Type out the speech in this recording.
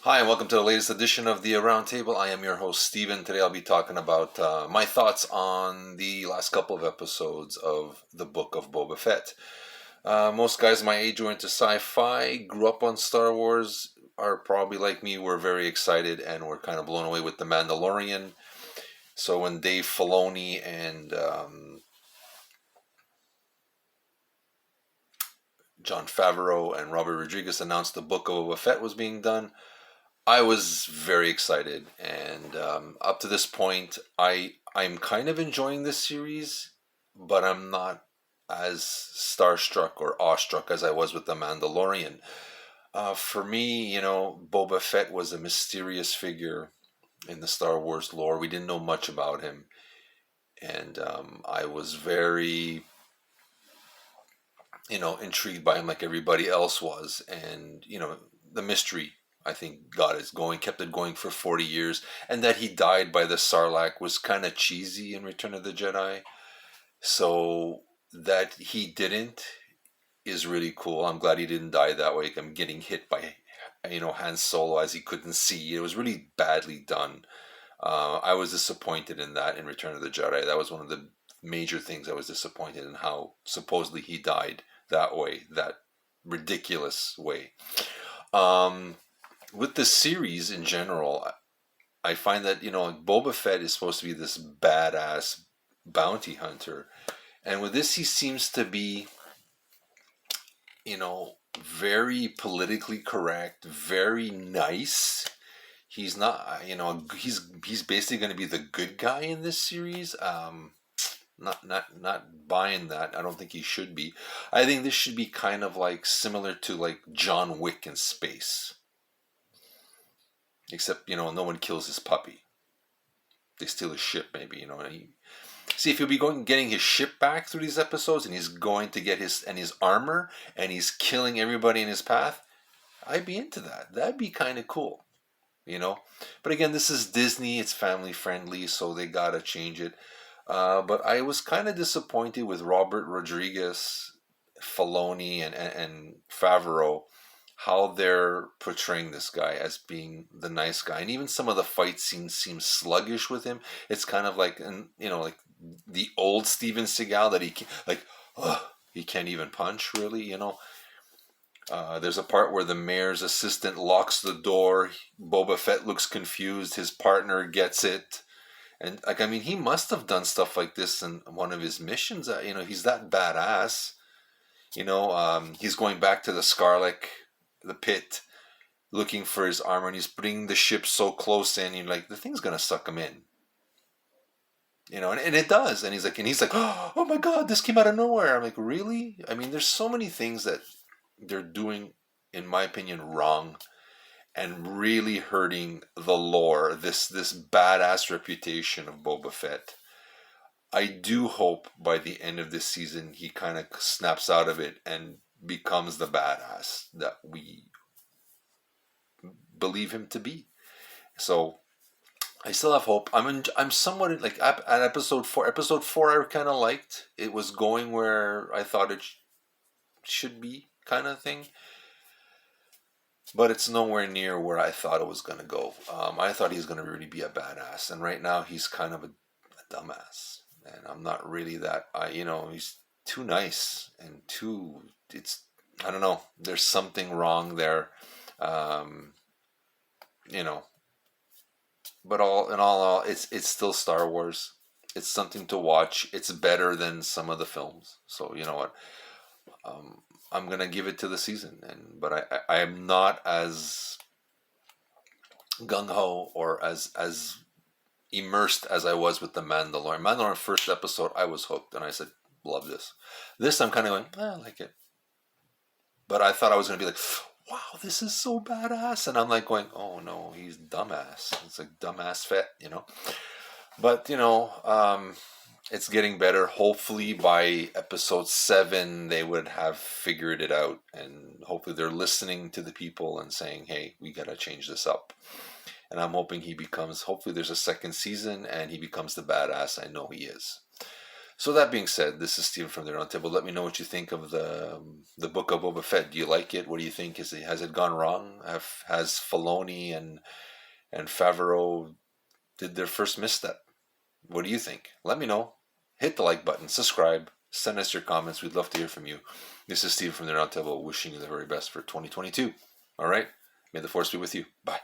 Hi, and welcome to the latest edition of the Roundtable. I am your host, Steven. Today I'll be talking about my thoughts on the last couple of episodes of the Book of Boba Fett. Most guys my age who are into sci-fi, grew up on Star Wars, are probably like me, were very excited and were kind of blown away with The Mandalorian. So when Dave Filoni and John Favreau and Robert Rodriguez announced the Book of Boba Fett was being done, I was very excited, and up to this point, I'm kind of enjoying this series, but I'm not as starstruck or awestruck as I was with the Mandalorian. For me, Boba Fett was a mysterious figure in the Star Wars lore. We didn't know much about him, and I was very, intrigued by him like everybody else was, and the mystery. I think kept it going for 40 years, and that he died by the Sarlacc was kind of cheesy in Return of the Jedi. So that he didn't is really cool. I'm glad he didn't die that way. I'm getting hit by, Han Solo as he couldn't see. It was really badly done. I was disappointed in that in Return of the Jedi. That was one of the major things I was disappointed in, how supposedly he died that way, that ridiculous way. Um, with the series in general, I find that Boba Fett is supposed to be this badass bounty hunter, and with this he seems to be very politically correct, very nice. He's not, he's basically going to be the good guy in this series. Not buying that. I don't think he should be. I think this should be kind of like similar to like John Wick in space, except no one kills his puppy. They steal his ship, maybe. See, if he'll be getting his ship back through these episodes, and he's going to get his armor, and he's killing everybody in his path, I'd be into that. That'd be kind of cool, you know. But again, this is Disney; it's family friendly, so they gotta change it. But I was kind of disappointed with Robert Rodriguez, Filoni, and Favreau, how they're portraying this guy as being the nice guy, and even some of the fight scenes seem sluggish with him. It's kind of like, like the old Steven Seagal that he can't even punch really. There's a part where the mayor's assistant locks the door. Boba Fett looks confused. His partner gets it. And he must have done stuff like this in one of his missions. He's that badass. He's going back to the Scarlec, the pit, looking for his armor, and he's bringing the ship so close in. You're like, the thing's gonna suck him in. And it does. And he's like, oh my god, this came out of nowhere. I'm like, really? There's so many things that they're doing, in my opinion, wrong, and really hurting the lore, this badass reputation of Boba Fett. I do hope by the end of this season he kind of snaps out of it and becomes the badass that we believe him to be. So I still have hope. I'm somewhat like at episode 4. Episode 4 I kind of liked. It was going where I thought it should be, kind of thing. But it's nowhere near where I thought it was going to go. I thought he was going to really be a badass, and right now he's kind of a dumbass. And I'm not really that. He's too nice and too. It's, I don't know. There's something wrong there. Um, you know. But all, it's still Star Wars. It's something to watch. It's better than some of the films. So you know what? I'm gonna give it to the season, but I am not as gung ho or as immersed as I was with the Mandalorian. Mandalorian first episode, I was hooked, and I said, "Love this." This I'm kind of going, I like it, but I thought I was gonna be like, "Wow, this is so badass," and I'm like going, "Oh no, he's dumbass." It's like dumbass Fett. But it's getting better. Hopefully by episode 7 they would have figured it out, and hopefully they're listening to the people and saying, hey, we gotta change this up. And I'm hoping hopefully there's a second season and he becomes the badass I know he is. So that being said, this is Steven from the Roundtable. Let me know what you think of the Book of Boba Fett. Do you like it? What do you think? Has it gone wrong? Has Filoni and Favreau did their first misstep? What do you think? Let me know. Hit the like button, subscribe, send us your comments. We'd love to hear from you. This is Steve from the Roundtable, wishing you the very best for 2022. All right? May the force be with you. Bye.